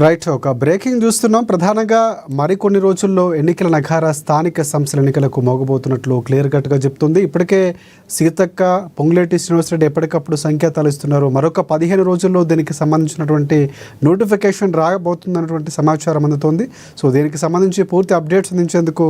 Right. ఒక breaking చూస్తున్నాం. ప్రధానంగా మరికొన్ని రోజుల్లో ఎన్నికల నగారా స్థానిక సంస్థల ఎన్నికలకు మోగబోతున్నట్లు క్లియర్ కట్గా చెప్తుంది. ఇప్పటికే సీతక్క, పొంగులేటి శ్రీనివాసరెడ్డి ఎప్పటికప్పుడు సంకేతాలు ఇస్తున్నారు. మరొక 15 రోజుల్లో దీనికి సంబంధించినటువంటి నోటిఫికేషన్ రాబోతుందన్నటువంటి సమాచారం అందుతోంది. సో దీనికి సంబంధించి పూర్తి అప్డేట్స్ అందించేందుకు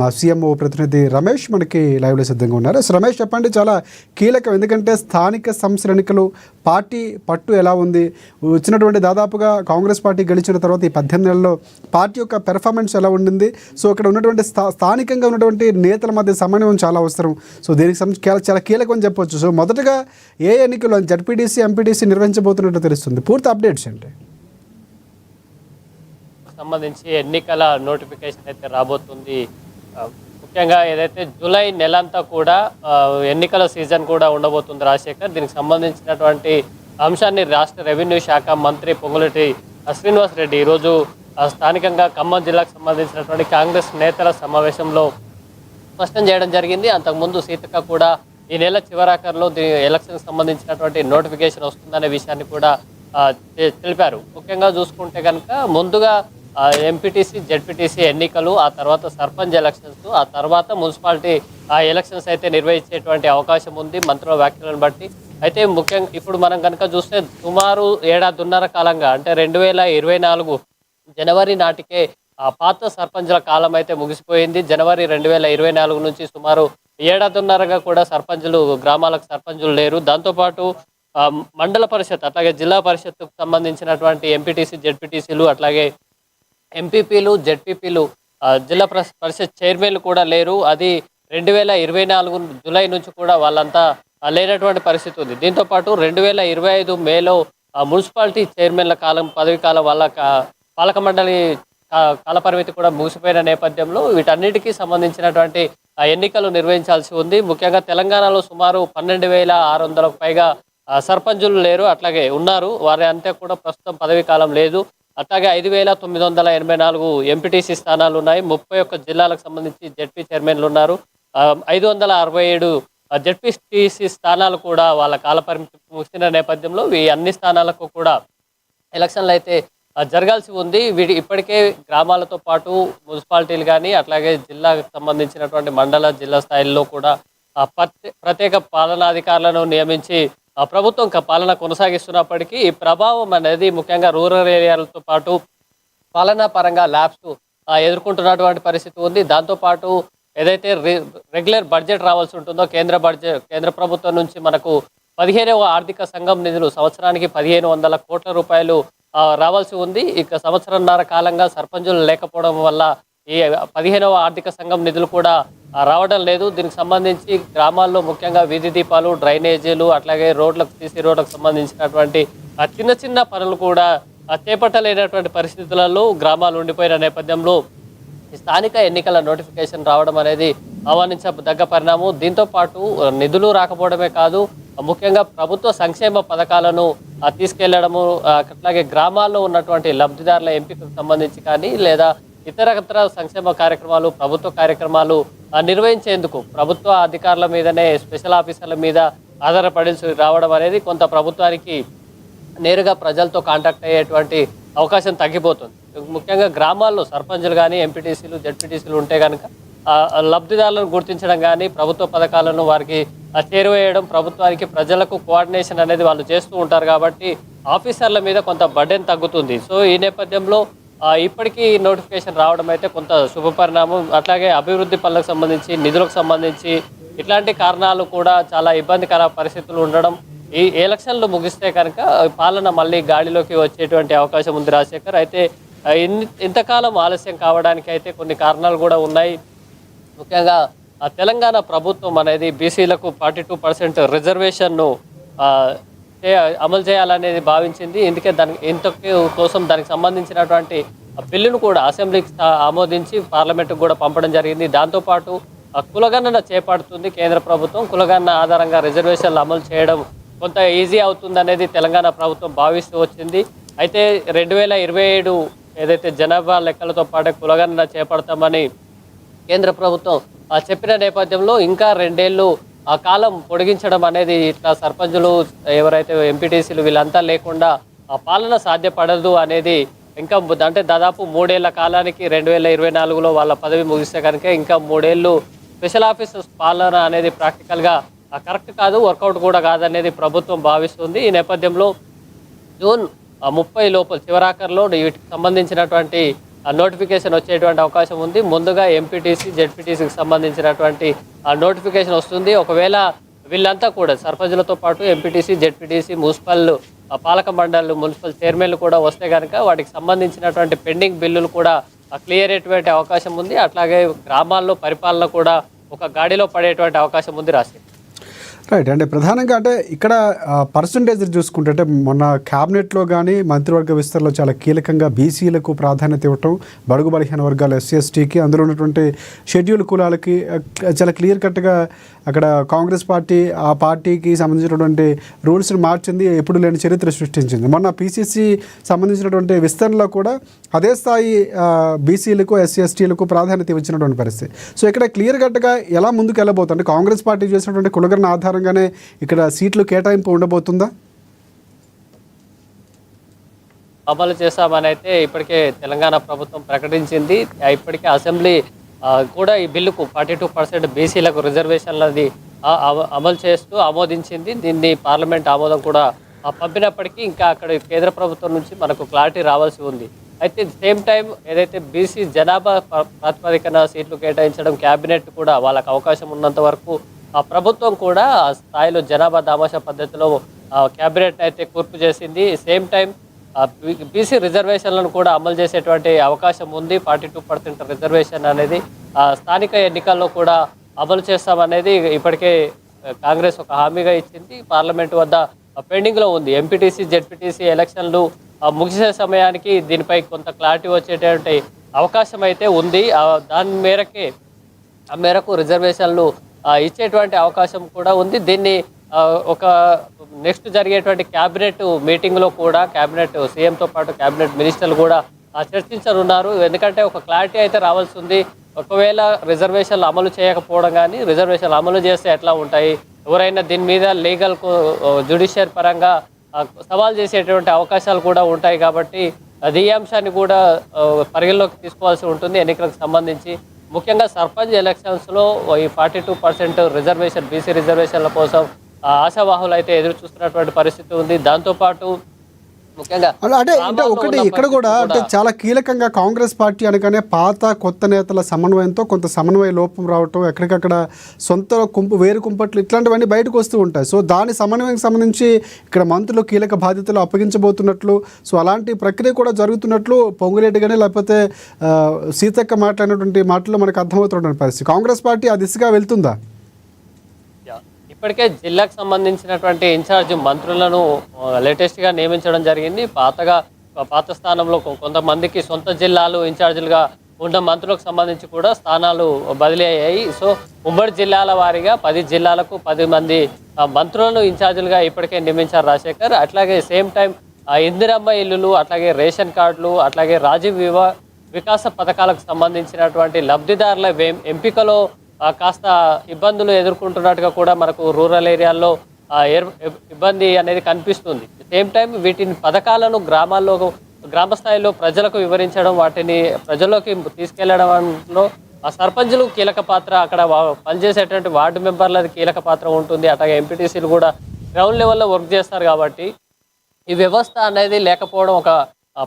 మా సీఎంఓ ప్రతినిధి రమేష్ మనకి లైవ్లో సిద్ధంగా ఉన్నారు. సో రమేష్, చెప్పండి. చాలా కీలకం, ఎందుకంటే స్థానిక సంస్థల ఎన్నికలు పార్టీ పట్టు ఎలా ఉంది, వచ్చినటువంటి దాదాపుగా కాంగ్రెస్ పార్టీ గెలిచిన తర్వాత ఈ 18 నెలల్లో పార్టీ యొక్క పెర్ఫార్మెన్స్ ఎలా ఉండింది, సో ఇక్కడ ఉన్నటువంటి స్థానికంగా ఉన్నటువంటి నేతల మధ్య సమన్వయం చాలా అవసరం. సో దీనికి చాలా కీలకం అని చెప్పొచ్చు. సో మొదటగా ఏ ఎన్నికలు జడ్పీటీసీ, ఎంపీటీసీ నిర్వహించబోతున్నట్టు తెలుస్తుంది. పూర్తి అప్డేట్స్ ఏంటి? సంబంధించి ఎన్నికల నోటిఫికేషన్ అయితే రాబోతుంది. ముఖ్యంగా ఏదైతే జూలై నెలంతా కూడా ఎన్నికల సీజన్ కూడా ఉండబోతుంది రాజశేఖర్. దీనికి సంబంధించినటువంటి అంశాన్ని రాష్ట్ర రెవెన్యూ శాఖ మంత్రి పొంగులేటి శ్రీనివాసరెడ్డి ఈరోజు స్థానికంగా ఖమ్మం జిల్లాకు సంబంధించినటువంటి కాంగ్రెస్ నేతల సమావేశంలో స్పష్టం చేయడం జరిగింది. అంతకుముందు సీతక్క కూడా ఈ నెల చివరాఖరులో ఎలక్షన్కి సంబంధించినటువంటి నోటిఫికేషన్ వస్తుందనే విషయాన్ని కూడా తెలిపారు. ముఖ్యంగా చూసుకుంటే కనుక ముందుగా ఎంపీటీసీ, జెడ్పీటీసీ ఎన్నికలు, ఆ తర్వాత సర్పంచ్ ఎలక్షన్స్, ఆ తర్వాత మున్సిపాలిటీ ఎలక్షన్స్ అయితే నిర్వహించేటువంటి అవకాశం ఉంది మంత్రుల వ్యాఖ్యలను బట్టి. అయితే ముఖ్యంగా ఇప్పుడు మనం కనుక చూస్తే సుమారు 1.5 కాలంగా, అంటే 2024 జనవరి నాటికే పాత సర్పంచ్ల కాలం అయితే ముగిసిపోయింది. జనవరి 2024 నుంచి సుమారు 1.5 కూడా సర్పంచులు, గ్రామాలకు సర్పంచులు లేరు. దాంతోపాటు మండల పరిషత్, అట్లాగే జిల్లా పరిషత్కు సంబంధించినటువంటి ఎంపీటీసీ, జెడ్పీటీసీలు, అట్లాగే ఎంపీపీలు, జెడ్పీపీలు, జిల్లా పరిషత్ చైర్మన్లు కూడా లేరు. అది 2024 జూలై నుంచి కూడా వాళ్ళంతా లేనటువంటి పరిస్థితి ఉంది. దీంతోపాటు 2025 మేలో మున్సిపాలిటీ చైర్మన్ల పదవి కాలం వాళ్ళ పాలక మండలి కాలపరిమితి కూడా ముగిసిపోయిన నేపథ్యంలో వీటన్నిటికీ సంబంధించినటువంటి ఎన్నికలు నిర్వహించాల్సి ఉంది. ముఖ్యంగా తెలంగాణలో సుమారు 12,600కు పైగా సర్పంచులు లేరు, అట్లాగే ఉన్నారు. వారి అంతా కూడా ప్రస్తుతం పదవి కాలం లేదు. అట్లాగే 5,984 ఎంపీటీసీ స్థానాలు ఉన్నాయి. 31 జిల్లాలకు సంబంధించి జెడ్పీ చైర్మన్లు ఉన్నారు. 567 జెడ్పీటీసీ స్థానాలు కూడా వాళ్ళ కాలపరిమితి ముగిసిన నేపథ్యంలో ఈ అన్ని స్థానాలకు కూడా ఎలక్షన్లు అయితే జరగాల్సి ఉంది. ఇప్పటికే గ్రామాలతో పాటు మున్సిపాలిటీలు కానీ, అట్లాగే జిల్లాకు సంబంధించినటువంటి మండల, జిల్లా స్థాయిల్లో కూడా ప్రత్యేక పాలనాధికారులను నియమించి ప్రభుత్వం పాలన కొనసాగిస్తున్నప్పటికీ ఈ ప్రభావం అనేది ముఖ్యంగా రూరల్ ఏరియాలతో పాటు పాలనా పరంగా ల్యాబ్స్ ఎదుర్కొంటున్నటువంటి పరిస్థితి ఉంది. దాంతోపాటు ఏదైతే రెగ్యులర్ బడ్జెట్ రావాల్సి ఉంటుందో కేంద్ర ప్రభుత్వం నుంచి మనకు 15వ ఆర్థిక సంఘం నిధులు సంవత్సరానికి 1,500 కోట్ల రూపాయలు రావాల్సి ఉంది. ఇక సంవత్సరంన్నర కాలంగా సర్పంచులు లేకపోవడం వల్ల ఈ 15వ ఆర్థిక సంఘం నిధులు కూడా రావడం లేదు. దీనికి సంబంధించి గ్రామాల్లో ముఖ్యంగా వీధి దీపాలు, డ్రైనేజీలు, అట్లాగే రోడ్లకు, సీసీ రోడ్లకు సంబంధించినటువంటి చిన్న చిన్న పనులు కూడా చేపట్టలేనటువంటి పరిస్థితులలో గ్రామాలు ఉండిపోయిన నేపథ్యంలో స్థానిక ఎన్నికల నోటిఫికేషన్ రావడం అనేది ఆహ్వానించదగ్గ పరిణామం. దీంతో పాటు నిధులు రాకపోవడమే కాదు, ముఖ్యంగా ప్రభుత్వ సంక్షేమ పథకాలను తీసుకెళ్లడము, అట్లాగే గ్రామాల్లో ఉన్నటువంటి లబ్ధిదారుల ఎంపికకు సంబంధించి కానీ, లేదా ఇతర సంక్షేమ కార్యక్రమాలు, ప్రభుత్వ కార్యక్రమాలు నిర్వహించేందుకు ప్రభుత్వ అధికారుల మీదనే, స్పెషల్ ఆఫీసర్ల మీద ఆధారపడి రావడం అనేది కొంత ప్రభుత్వానికి నేరుగా ప్రజలతో కాంటాక్ట్ అయ్యేటువంటి అవకాశం తగ్గిపోతుంది. ముఖ్యంగా గ్రామాల్లో సర్పంచులు కానీ, ఎంపీటీసీలు, జెడ్పీటీసీలు ఉంటే కనుక లబ్ధిదారులను గుర్తించడం కానీ, ప్రభుత్వ పథకాలను వారికి చేరువేయడం, ప్రభుత్వానికి ప్రజలకు కోఆర్డినేషన్ అనేది వాళ్ళు చేస్తూ ఉంటారు కాబట్టి ఆఫీసర్ల మీద కొంత బర్డెన్ తగ్గుతుంది. సో ఈ నేపథ్యంలో ఇప్పటికీ నోటిఫికేషన్ రావడం అయితే కొంత శుభపరిణామం. అట్లాగే అభివృద్ధి పనులకు సంబంధించి, నిధులకు సంబంధించి ఇట్లాంటి కారణాలు కూడా చాలా ఇబ్బందికర పరిస్థితులు ఉండడం, ఈ ఎలక్షన్లు ముగిస్తే కనుక పాలన మళ్ళీ గాడిలోకి వచ్చేటువంటి అవకాశం ఉంది రాజశేఖర్. అయితే ఇంతకాలం ఆలస్యం కావడానికి అయితే కొన్ని కారణాలు కూడా ఉన్నాయి. ముఖ్యంగా తెలంగాణ ప్రభుత్వం అనేది బీసీలకు 42% రిజర్వేషన్ను అమలు చేయాలనేది భావించింది. కోసం దానికి సంబంధించినటువంటి బిల్లును కూడా అసెంబ్లీకి ఆమోదించి పార్లమెంటుకు కూడా పంపడం జరిగింది. దాంతోపాటు కులగణన చేపడుతుంది కేంద్ర ప్రభుత్వం. కులగణన ఆధారంగా రిజర్వేషన్లు అమలు చేయడం కొంత ఈజీ అవుతుందనేది తెలంగాణ ప్రభుత్వం భావిస్తూ వచ్చింది. అయితే 2027 ఏదైతే జనాభా లెక్కలతో పాటు కులగణన చేపడతామని కేంద్ర ప్రభుత్వం చెప్పిన నేపథ్యంలో ఇంకా 2 ఏళ్ళు ఆ కాలం పొడిగించడం అనేది, ఇట్లా సర్పంచులు ఎవరైతే ఎంపీటీసీలు వీళ్ళంతా లేకుండా ఆ పాలన సాధ్యపడదు అనేది ఇంకా అంటే దాదాపు 3 ఏళ్ల కాలానికి 2024లో వాళ్ళ పదవి ముగిస్తే కనుక ఇంకా 3 ఏళ్ళు స్పెషల్ ఆఫీసర్స్ పాలన అనేది ప్రాక్టికల్గా కరెక్ట్ కాదు, వర్కౌట్ కూడా కాదనేది ప్రభుత్వం భావిస్తుంది. ఈ నేపథ్యంలో జూన్ 30 లోపల చివరాఖరులో వీటికి సంబంధించినటువంటి నోటిఫికేషన్ వచ్చేటువంటి అవకాశం ఉంది. ముందుగా ఎంపీటీసీ జెడ్పీటీసీకి సంబంధించినటువంటి నోటిఫికేషన్ వస్తుంది. ఒకవేళ వీళ్ళంతా కూడా సర్పంచులతో పాటు ఎంపీటీసీ జెడ్పీటీసీ మున్సిపల్ పాలక మండళ్ళు మున్సిపల్ చైర్మన్లు కూడా వస్తే కనుక వాటికి సంబంధించినటువంటి పెండింగ్ బిల్లులు కూడా క్లియర్ అయ్యేటువంటి అవకాశం ఉంది. అట్లాగే గ్రామాల్లో పరిపాలన కూడా ఒక గాడిలో పడేటువంటి అవకాశం ఉంది. రాసి రైట్. అంటే ప్రధానంగా అంటే ఇక్కడ పర్సంటేజ్ చూసుకుంటే అంటే మొన్న క్యాబినెట్లో కానీ మంత్రివర్గ విస్తరణలో చాలా కీలకంగా బీసీలకు ప్రాధాన్యత ఇవ్వటం, బడుగు బలహీన వర్గాలు ఎస్సీ ఎస్టీకి, అందులో ఉన్నటువంటి షెడ్యూల్ కులాలకి చాలా క్లియర్ కట్గా అక్కడ కాంగ్రెస్ పార్టీ ఆ పార్టీకి సంబంధించినటువంటి రూల్స్ని మార్చింది, ఎప్పుడు లేని చరిత్ర సృష్టించింది. మొన్న పీసీసీ సంబంధించినటువంటి విస్తరణలో కూడా అదే స్థాయి బీసీలకు ఎస్సీ ఎస్టీలకు ప్రాధాన్యత ఇచ్చినటువంటి పరిస్థితి. సో ఇక్కడ క్లియర్ కట్గా ఎలా ముందుకు వెళ్ళబోతుంది? కాంగ్రెస్ పార్టీ చేసినటువంటి కులగరణ ఆధారంగానే ఇక్కడ సీట్లు కేటాయింపు ఉండబోతుందా? అమలు చేస్తామని అయితే ఇప్పటికే తెలంగాణ ప్రభుత్వం ప్రకటించింది. ఇప్పటికే అసెంబ్లీ కూడా ఈ బిల్లుకు 42% బీసీలకు రిజర్వేషన్లది అమలు చేస్తూ ఆమోదించింది. దీన్ని పార్లమెంట్ ఆమోదం కూడా పంపినప్పటికీ ఇంకా అక్కడ కేంద్ర ప్రభుత్వం నుంచి మనకు క్లారిటీ రావాల్సి ఉంది. అయితే సేమ్ టైం ఏదైతే బీసీ జనాభా ప్రాతిపదికన సీట్లు కేటాయించడం, క్యాబినెట్ కూడా వాళ్ళకి అవకాశం ఉన్నంత వరకు ఆ ప్రభుత్వం కూడా ఆ స్థాయిలో జనాభా దామాషా పద్ధతిలో క్యాబినెట్ అయితే కూర్పు చేసింది. సేమ్ టైం బీసీ రిజర్వేషన్లను కూడా అమలు చేసేటువంటి అవకాశం ఉంది. 42% రిజర్వేషన్ అనేది స్థానిక ఎన్నికల్లో కూడా అమలు చేస్తామనేది ఇప్పటికే కాంగ్రెస్ ఒక హామీగా ఇచ్చింది. పార్లమెంట్ వద్ద పెండింగ్లో ఉంది. ఎంపీటీసీ జెడ్పీటీసీ ఎలక్షన్లు ముగిసే సమయానికి దీనిపై కొంత క్లారిటీ వచ్చేటువంటి అవకాశం అయితే ఉంది. దాని మేరకు రిజర్వేషన్లు ఇచ్చేటువంటి అవకాశం కూడా ఉంది. దీన్ని ఒక నెక్స్ట్ జరిగేటువంటి క్యాబినెట్ మీటింగ్లో కూడా క్యాబినెట్ సీఎంతో పాటు క్యాబినెట్ మినిస్టర్లు కూడా చర్చించనున్నారు. ఎందుకంటే ఒక క్లారిటీ అయితే రావాల్సి ఉంది. ఒకవేళ రిజర్వేషన్లు అమలు చేయకపోవడం కానీ, రిజర్వేషన్లు అమలు చేస్తే ఎట్లా ఉంటాయి, ఎవరైనా దీని మీద లీగల్ జ్యుడిషియల్ పరంగా సవాల్ చేసేటువంటి అవకాశాలు కూడా ఉంటాయి. కాబట్టి అది ఈ అంశాన్ని కూడా పరిగణలోకి తీసుకోవాల్సి ఉంటుంది. ఎన్నికలకు సంబంధించి ముఖ్యంగా సర్పంచ్ ఎలక్షన్స్లో ఈ 42% రిజర్వేషన్ బీసీ రిజర్వేషన్ల కోసం ఆశావాహులు అయితే ఎదురు చూస్తున్నటువంటి పరిస్థితి ఉంది. దాంతోపాటు ముఖ్యంగా అంటే ఒకటి ఇక్కడ కూడా అంటే చాలా కీలకంగా కాంగ్రెస్ పార్టీ అనగానే పాత కొత్త నేతల సమన్వయంతో కొంత సమన్వయ లోపం రావటం, ఎక్కడికక్కడ సొంత వేరు కుంపట్లు ఇట్లాంటివన్నీ బయటకు వస్తూ ఉంటాయి. సో దాని సమన్వయం సంబంధించి ఇక్కడ మంత్రులు కీలక బాధ్యతలు అప్పగించబోతున్నట్లు, సో అలాంటి ప్రక్రియ కూడా జరుగుతున్నట్లు పొంగులేటి కానీ లేకపోతే సీతక్క మాట్లాడినటువంటి మాటలు మనకు అర్థమవుతున్న పరిస్థితి. కాంగ్రెస్ పార్టీ ఆ దిశగా వెళ్తుందా? ఇప్పటికే జిల్లాకు సంబంధించినటువంటి ఇన్ఛార్జ్ మంత్రులను లేటెస్ట్గా నియమించడం జరిగింది. పాత స్థానంలో కొంతమందికి సొంత జిల్లాలు ఇన్ఛార్జీలుగా ఉన్న మంత్రులకు సంబంధించి కూడా స్థానాలు బదిలీ అయ్యాయి. సో ఉమ్మడి జిల్లాల వారీగా 10 జిల్లాలకు 10 మంది మంత్రులను ఇన్ఛార్జీలుగా ఇప్పటికే నియమించారు రాజశేఖర్. అట్లాగే సేమ్ టైం ఇందిరమ్మ ఇల్లులు, అట్లాగే రేషన్ కార్డులు, అట్లాగే రాజీవ్ వికాస పథకాలకు సంబంధించినటువంటి లబ్ధిదారుల ఎంపికలో కాస్త ఇబ్బందులు ఎదుర్కొంటున్నట్టుగా కూడా మనకు రూరల్ ఏరియాల్లో ఇబ్బంది అనేది కనిపిస్తుంది. సేమ్ టైం వీటిని పథకాలను గ్రామ స్థాయిలో ప్రజలకు వివరించడం, వాటిని ప్రజల్లోకి తీసుకెళ్లడంలో ఆ సర్పంచులు కీలక పాత్ర, అక్కడ పనిచేసేటువంటి వార్డు మెంబర్లది కీలక పాత్ర ఉంటుంది. అట్లాగే ఎంపీటీసీలు కూడా గ్రౌండ్ లెవెల్లో వర్క్ చేస్తారు. కాబట్టి ఈ వ్యవస్థ అనేది లేకపోవడం ఒక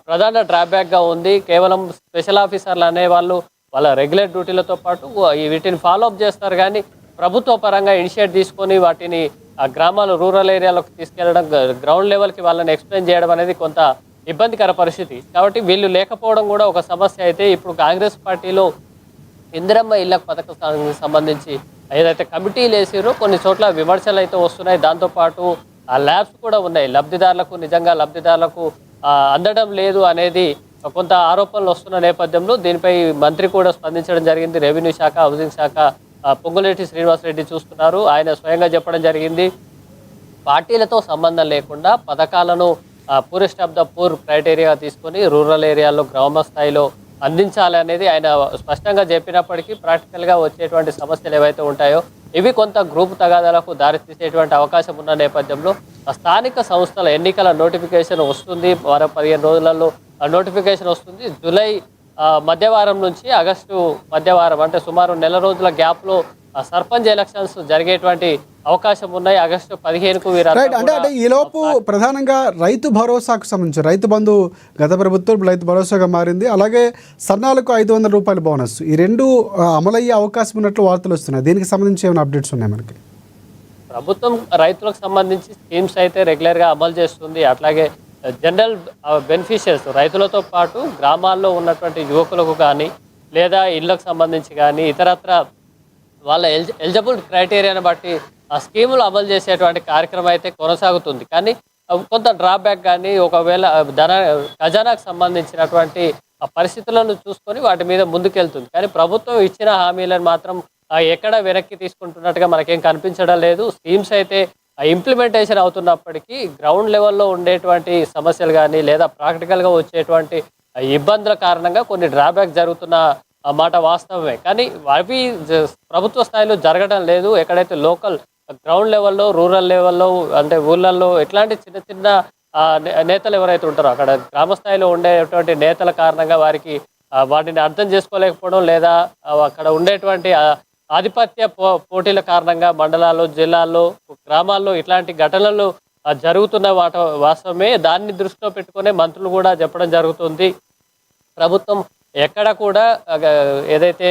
ప్రధాన డ్రాబ్యాక్గా ఉంది. కేవలం స్పెషల్ ఆఫీసర్లు అనేవాళ్ళు వాళ్ళ రెగ్యులర్ డ్యూటీలతో పాటు వీటిని ఫాలోఅప్ చేస్తారు. కానీ ప్రభుత్వ పరంగా ఇనిషియేట్ తీసుకొని వాటిని ఆ గ్రామాలు రూరల్ ఏరియాలోకి తీసుకెళ్లడం, గ్రౌండ్ లెవెల్కి వాళ్ళని ఎక్స్ప్లెయిన్ చేయడం అనేది కొంత ఇబ్బందికర పరిస్థితి. కాబట్టి వీళ్ళు లేకపోవడం కూడా ఒక సమస్య. అయితే ఇప్పుడు కాంగ్రెస్ పార్టీలో ఇందిరమ్మ ఇళ్ల పథకానికి సంబంధించి ఏదైతే కమిటీలు వేసారో కొన్ని చోట్ల విమర్శలు అయితే వస్తున్నాయి. దాంతోపాటు ఆ ల్యాబ్స్ కూడా ఉన్నాయి. లబ్ధిదారులకు అందడం లేదు అనేది కొంత ఆరోపణలు వస్తున్న నేపథ్యంలో దీనిపై మంత్రి కూడా స్పందించడం జరిగింది. రెవెన్యూ శాఖ, హౌసింగ్ శాఖ పొంగులేటి శ్రీనివాసరెడ్డి చూస్తున్నారు. ఆయన స్వయంగా చెప్పడం జరిగింది, పార్టీలతో సంబంధం లేకుండా పథకాలను poorest of the poor criteria తీసుకొని రూరల్ ఏరియాలో గ్రామ స్థాయిలో అందించాలి అనేది ఆయన స్పష్టంగా చెప్పినప్పటికీ ప్రాక్టికల్గా వచ్చేటువంటి సమస్యలు ఏవైతే ఉంటాయో ఇవి కొంత గ్రూప్ తగాదాలకు దారితీసేటువంటి అవకాశం ఉన్న నేపథ్యంలో స్థానిక సంస్థల ఎన్నికల నోటిఫికేషన్ వస్తుంది. మరో 15 రోజులలో నోటిఫికేషన్ వస్తుంది. జూలై మధ్యవారం నుంచి ఆగస్టు మధ్యవారం అంటే సుమారు నెల రోజుల గ్యాప్లో సర్పంచ్ ఎలక్షన్స్ జరిగేటువంటి అవకాశం ఉన్నాయి. ఆగస్టు 15కు అంటే ఈలోపు ప్రధానంగా రైతు భరోసాకు సంబంధించి రైతు బంధు గత ప్రభుత్వం రైతు భరోసాగా మారింది. అలాగే సన్నాలకు 500 రూపాయల బోనస్ ఈ రెండు అమలయ్యే అవకాశం ఉన్నట్లు వార్తలు వస్తున్నాయి. దీనికి సంబంధించి ఏమైనా అప్డేట్స్ ఉన్నాయి మనకి? ప్రభుత్వం రైతులకు సంబంధించి స్కీమ్స్ అయితే రెగ్యులర్గా అమలు చేస్తుంది. అట్లాగే జనరల్ బెనిఫిషియర్స్ రైతులతో పాటు గ్రామాల్లో ఉన్నటువంటి యువకులకు కానీ లేదా ఇళ్లకు సంబంధించి కానీ ఇతరత్ర వాళ్ళ ఎలిజిబుల్ క్రైటీరియాని బట్టి ఆ స్కీములు అమలు చేసేటువంటి కార్యక్రమం అయితే కొనసాగుతుంది. కానీ కొంత డ్రాబ్యాక్ కానీ ఒకవేళ ఖజానాకు సంబంధించినటువంటి ఆ పరిస్థితులను చూసుకొని వాటి మీద ముందుకెళ్తుంది. కానీ ప్రభుత్వం ఇచ్చిన హామీలను మాత్రం ఎక్కడ వెనక్కి తీసుకుంటున్నట్టుగా మనకేం కనిపించడం లేదు. స్కీమ్స్ అయితే ఇంప్లిమెంటేషన్ అవుతున్నప్పటికీ గ్రౌండ్ లెవెల్లో ఉండేటువంటి సమస్యలు కానీ లేదా ప్రాక్టికల్గా వచ్చేటువంటి ఇబ్బందుల కారణంగా కొన్ని డ్రాబ్యాక్ జరుగుతున్న మాట వాస్తవమే. కానీ అవి ప్రభుత్వ స్థాయిలో జరగడం లేదు. ఎక్కడైతే లోకల్ గ్రౌండ్ లెవెల్లో రూరల్ లెవెల్లో అంటే ఊళ్ళల్లో ఎట్లాంటి చిన్న చిన్న నేతలు ఎవరైతే ఉంటారో అక్కడ గ్రామ స్థాయిలో ఉండేటువంటి నేతల కారణంగా వారికి వాటిని అర్థం చేసుకోలేకపోవడం లేదా అక్కడ ఉండేటువంటి ఆధిపత్య పోటీల కారణంగా మండలాల్లో జిల్లాల్లో గ్రామాల్లో ఇట్లాంటి ఘటనలు జరుగుతున్న వాస్తవమే. దాన్ని దృష్టిలో పెట్టుకునే మంత్రులు కూడా చెప్పడం జరుగుతుంది. ప్రభుత్వం ఎక్కడ కూడా ఏదైతే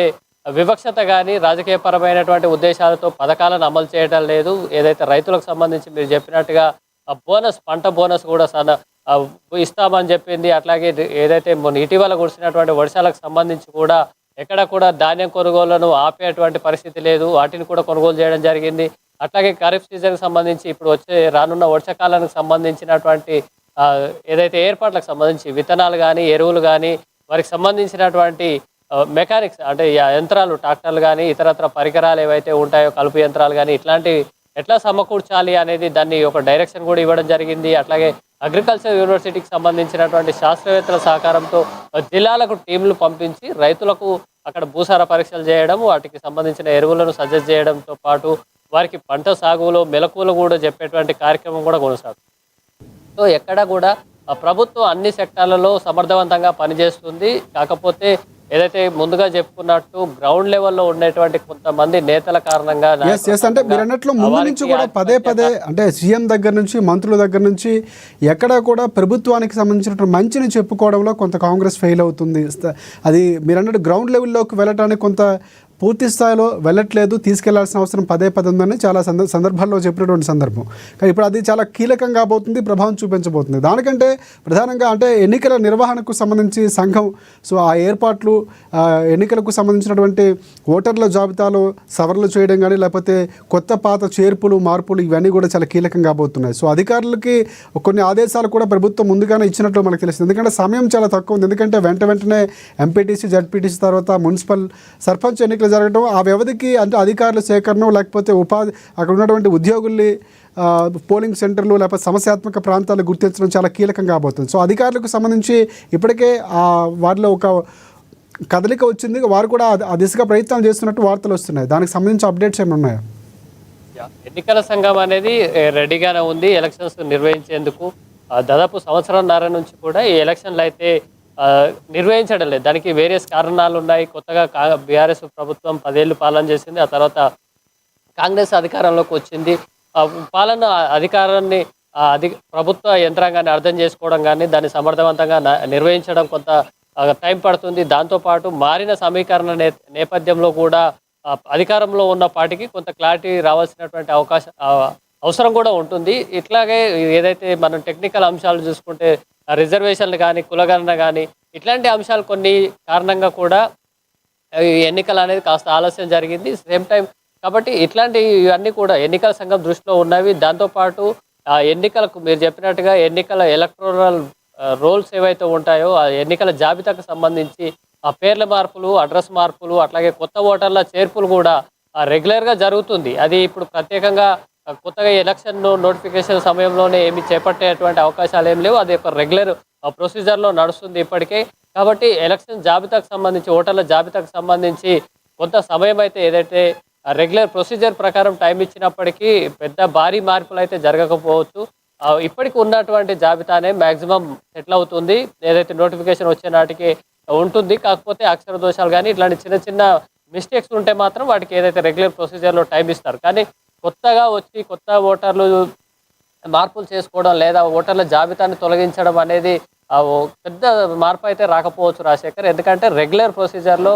వివక్షత కానీ రాజకీయపరమైనటువంటి ఉద్దేశాలతో పథకాలను అమలు చేయడం లేదు. ఏదైతే రైతులకు సంబంధించి మీరు చెప్పినట్టుగా బోనస్ పంట బోనస్ కూడా ఇస్తామని చెప్పింది. అట్లాగే ఏదైతే ఇటీవల కురిసినటువంటి వర్షాలకు సంబంధించి కూడా ఎక్కడ కూడా ధాన్యం కొనుగోళ్లను ఆపేటువంటి పరిస్థితి లేదు. వాటిని కూడా కొనుగోలు చేయడం జరిగింది. అట్లాగే ఖరీఫ్ సీజన్కి సంబంధించి ఇప్పుడు రానున్న వర్షాకాలానికి సంబంధించినటువంటి ఏదైతే ఏర్పాట్లకు సంబంధించి విత్తనాలు కానీ ఎరువులు కానీ వారికి సంబంధించినటువంటి మెకానిక్స్ అంటే యంత్రాలు ట్రాక్టర్లు కానీ ఇతరత్ర పరికరాలు ఏవైతే ఉంటాయో కలుపు యంత్రాలు కానీ ఇట్లాంటివి ఎట్లా సమకూర్చాలి అనేది దాన్ని ఒక డైరెక్షన్ కూడా ఇవ్వడం జరిగింది. అట్లాగే అగ్రికల్చర్ యూనివర్సిటీకి సంబంధించినటువంటి శాస్త్రవేత్తల సహకారంతో జిల్లాలకు టీంలు పంపించి రైతులకు అక్కడ భూసార పరీక్షలు చేయడం వాటికి సంబంధించిన ఎరువులను సజెస్ట్ చేయడంతో పాటు వారికి పంట సాగులో మెలకువలు కూడా చెప్పేటువంటి కార్యక్రమం కూడా కొనసాగుతుంది. సో ఎక్కడ కూడా ప్రభుత్వం అన్ని సెక్టార్లలో సమర్థవంతంగా పనిచేస్తుంది. కాకపోతే ఏదైతే ముందుగా చెప్పుకున్నట్టు గ్రౌండ్ లెవెల్లో ఉండేటువంటి కొంతమంది నేతల కారణంగా అంటే మీరు అన్నట్లు ముందు నుంచి కూడా పదే అంటే సీఎం దగ్గర నుంచి మంత్రుల దగ్గర నుంచి ఎక్కడా కూడా ప్రభుత్వానికి సంబంధించినటువంటి మంచిని చెప్పుకోవడంలో కొంత కాంగ్రెస్ ఫెయిల్ అవుతుంది. అది మీరు అన్నట్టు గ్రౌండ్ లెవెల్లోకి వెళ్ళటానికి కొంత పూర్తి స్థాయిలో వెళ్ళట్లేదు, తీసుకెళ్లాల్సిన అవసరం పదే ఉందని చాలా సందర్భాల్లో చెప్పినటువంటి సందర్భం. కానీ ఇప్పుడు అది చాలా కీలకంగా కాబోతుంది, ప్రభావం చూపించబోతుంది. దానికంటే ప్రధానంగా అంటే ఎన్నికల నిర్వహణకు సంబంధించి సంఘం సో ఆ ఏర్పాట్లు ఎన్నికలకు సంబంధించినటువంటి ఓటర్ల జాబితాలో సవరణలు చేయడం కానీ లేకపోతే కొత్త పాత చేర్పులు మార్పులు ఇవన్నీ కూడా చాలా కీలకంగా కాబోతున్నాయి. సో అధికారులకి కొన్ని ఆదేశాలు కూడా ప్రభుత్వం ముందుగానే ఇచ్చినట్లు మనకు తెలుస్తుంది. ఎందుకంటే సమయం చాలా తక్కువ ఉంది. ఎందుకంటే వెంటనే ఎంపీటీసీ జడ్పీటీసీ తర్వాత మున్సిపల్ సర్పంచ్ ఎన్నికలు జరగడం ఆ వ్యవధికి అంటే అధికారుల సేకరణ లేకపోతే ఉపాధి అక్కడ ఉన్నటువంటి ఉద్యోగుల్ని పోలింగ్ సెంటర్లు లేకపోతే సమస్యాత్మక ప్రాంతాలు గుర్తించడం చాలా కీలకంగా కాబోతుంది. సో అధికారులకు సంబంధించి ఇప్పటికే వారిలో ఒక కదలిక వచ్చింది. వారు కూడా ఆ దిశగా ప్రయత్నాలు చేస్తున్నట్టు వార్తలు వస్తున్నాయి. దానికి సంబంధించి అప్డేట్స్ ఏమైనా ఉన్నాయా? ఎన్నికల సంఘం అనేది రెడీగానే ఉంది ఎలక్షన్స్ నిర్వహించేందుకు. దాదాపు సంవత్సరంన్నర నుంచి కూడా ఈ ఎలక్షన్లు అయితే నిర్వహించడం లేదు. దానికి వేరియస్ కారణాలు ఉన్నాయి. కొత్తగా బీఆర్ఎస్ ప్రభుత్వం 10 ఏళ్ళు పాలన చేసింది. ఆ తర్వాత కాంగ్రెస్ అధికారంలోకి వచ్చింది. పాలన అధికారాన్ని ప్రభుత్వ యంత్రాంగాన్ని అర్థం చేసుకోవడం కానీ దాన్ని సమర్థవంతంగా నిర్వహించడం కొంత టైం పడుతుంది. దాంతోపాటు మారిన సమీకరణ నేపథ్యంలో కూడా అధికారంలో ఉన్న పార్టీకి కొంత క్లారిటీ రావాల్సినటువంటి అవసరం కూడా ఉంటుంది. ఇట్లాగే ఏదైతే మనం టెక్నికల్ అంశాలు చూసుకుంటే రిజర్వేషన్లు కానీ కులగణన కానీ ఇట్లాంటి అంశాలు కొన్ని కారణంగా కూడా ఎన్నికలు అనేది కాస్త ఆలస్యం జరిగింది. సేమ్ టైం కాబట్టి ఇవన్నీ కూడా ఎన్నికల సంఘం దృష్టిలో ఉన్నవి. దాంతోపాటు ఎన్నికలకు మీరు చెప్పినట్టుగా ఎన్నికల ఎలక్టోరల్ రోల్స్ ఏవైతే ఉంటాయో ఆ ఎన్నికల జాబితాకు సంబంధించి ఆ పేర్ల మార్పులు అడ్రస్ మార్పులు అట్లాగే కొత్త ఓటర్ల చేర్పులు కూడా రెగ్యులర్గా జరుగుతుంది. అది ఇప్పుడు ప్రత్యేకంగా కొత్తగా ఎలక్షన్ నోటిఫికేషన్ సమయంలోనే ఏమి చేపట్టేటువంటి అవకాశాలు ఏం లేవు. అది ఒక రెగ్యులర్ ప్రొసీజర్లో నడుస్తుంది ఇప్పటికే. కాబట్టి ఎలక్షన్ జాబితాకు సంబంధించి ఓటర్ల జాబితాకు సంబంధించి కొంత సమయం అయితే ఏదైతే రెగ్యులర్ ప్రొసీజర్ ప్రకారం టైం ఇచ్చినప్పటికీ పెద్ద భారీ మార్పులు అయితే జరగకపోవచ్చు. ఇప్పటికి ఉన్నటువంటి జాబితానే మ్యాక్సిమం సెటిల్ అవుతుంది. ఏదైతే నోటిఫికేషన్ వచ్చే నాటికి ఉంటుంది. కాకపోతే అక్షర దోషాలు కానీ ఇట్లాంటి చిన్న చిన్న మిస్టేక్స్ ఉంటే మాత్రం వాటికి ఏదైతే రెగ్యులర్ ప్రొసీజర్లో టైం ఇస్తారు. కానీ కొత్తగా వచ్చి కొత్త ఓటర్లు మార్పులు చేసుకోవడం లేదా ఓటర్ల జాబితాని తొలగించడం అనేది పెద్ద మార్పు అయితే రాకపోవచ్చు రాజశేఖర్. ఎందుకంటే రెగ్యులర్ ప్రొసీజర్లో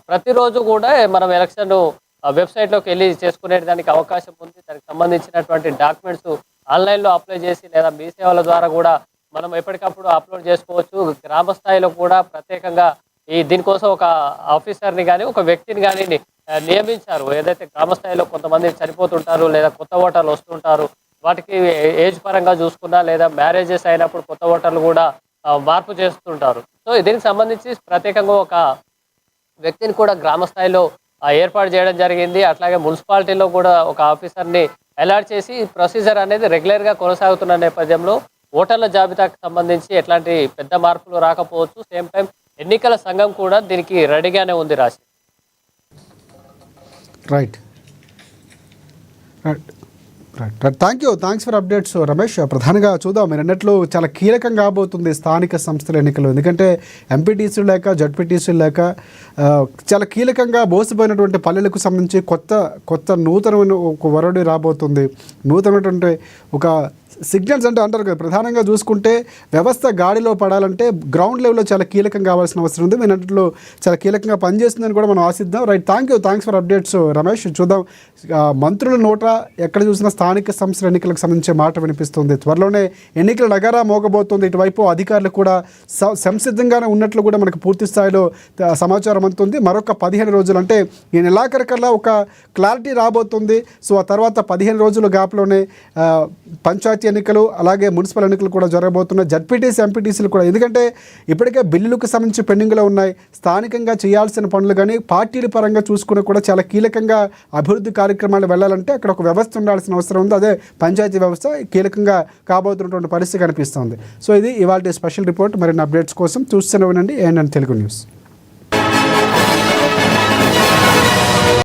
ప్రతిరోజు కూడా మనం ఎలక్షన్ వెబ్సైట్లోకి వెళ్ళి చేసుకునే దానికి అవకాశం ఉంది. దానికి సంబంధించినటువంటి డాక్యుమెంట్స్ ఆన్లైన్లో అప్లై చేసి లేదా మీ సేవల ద్వారా కూడా మనం ఎప్పటికప్పుడు అప్లోడ్ చేసుకోవచ్చు. గ్రామ స్థాయిలో కూడా ప్రత్యేకంగా దీనికోసం ఒక ఆఫీసర్ని కానీ ఒక వ్యక్తిని కానీ నియమించారు. ఏదైతే గ్రామ స్థాయిలో కొంతమంది చనిపోతుంటారు లేదా కొత్త ఓటర్లు వస్తుంటారు, వాటికి ఏజ్ పరంగా చూసుకున్నా లేదా మ్యారేజెస్ అయినప్పుడు కొత్త ఓటర్లు కూడా మార్పు చేస్తుంటారు. సో దీనికి సంబంధించి ప్రత్యేకంగా ఒక వ్యక్తిని కూడా గ్రామ స్థాయిలో ఏర్పాటు చేయడం జరిగింది. అట్లాగే మున్సిపాలిటీలో కూడా ఒక ఆఫీసర్ని అలాట్ చేసి ప్రొసీజర్ అనేది రెగ్యులర్గా కొనసాగుతున్న నేపథ్యంలో ఓటర్ల జాబితాకు సంబంధించి ఎట్లాంటి పెద్ద మార్పులు రాకపోవచ్చు. సేమ్ టైం ఎన్నికల సంఘం కూడా దీనికి రెడీగానే ఉంది రాసి. Right right right thanks for updates Ramesh. ప్రధానంగా చూద్దాం, మీరు అన్నట్లు చాలా కీలకం కాబోతుంది స్థానిక సంస్థల ఎన్నికలు. ఎందుకంటే ఎంపీటీసీలు లేక జడ్పీటీసీలు లేక చాలా కీలకంగా బోసిపోయినటువంటి పల్లెలకు సంబంధించి కొత్త నూతనమైన ఒక వరడి రాబోతుంది. నూతనమైనటువంటి ఒక సిగ్నల్స్ అంటారు కదా, ప్రధానంగా చూసుకుంటే వ్యవస్థ గాడిలో పడాలంటే గ్రౌండ్ లెవెల్లో చాలా కీలకం కావాల్సిన అవసరం ఉంది. మీ అన్నట్లు చాలా కీలకంగా పనిచేస్తుందని కూడా మనం ఆశిద్దాం. Right, thanks for updates Ramesh. చూద్దాం, మంత్రుల నోట ఎక్కడ చూసినా స్థానిక సంస్థల ఎన్నికలకు సంబంధించే మాట వినిపిస్తుంది. త్వరలోనే ఎన్నికల నగారా మోగబోతుంది. ఇటువైపు అధికారులు కూడా సంసిద్ధంగానే ఉన్నట్లు కూడా మనకు పూర్తి స్థాయిలో సమాచారం అందుతుంది. మరొక 15 రోజులు అంటే ఈ నెలాఖరికల్లా ఒక క్లారిటీ రాబోతుంది. సో ఆ తర్వాత 15 రోజుల గ్యాప్లోనే పంచాయతీ ఎన్నికలు అలాగే మున్సిపల్ ఎన్నికలు కూడా జరగబోతున్నాయి. జడ్పీటీసీ ఎంపీటీసీలు కూడా, ఎందుకంటే ఇప్పటికే బిల్లులకు సంబంధించి పెండింగ్లో ఉన్నాయి. స్థానికంగా చేయాల్సిన పనులు కానీ పార్టీల పరంగా చూసుకుని కూడా చాలా కీలకంగా అభివృద్ధి కార్యక్రమాలు వెళ్ళాలంటే అక్కడ ఒక వ్యవస్థ ఉండాల్సిన అవసరం ఉంది. అదే పంచాయతీ వ్యవస్థ కీలకంగా కాబోతున్నటువంటి పరిస్థితి కనిపిస్తుంది. సో ఇది ఇవాళ స్పెషల్ రిపోర్ట్. మరిన్ని అప్డేట్స్ కోసం చూస్తూనే ఉండండి ANN తెలుగు న్యూస్.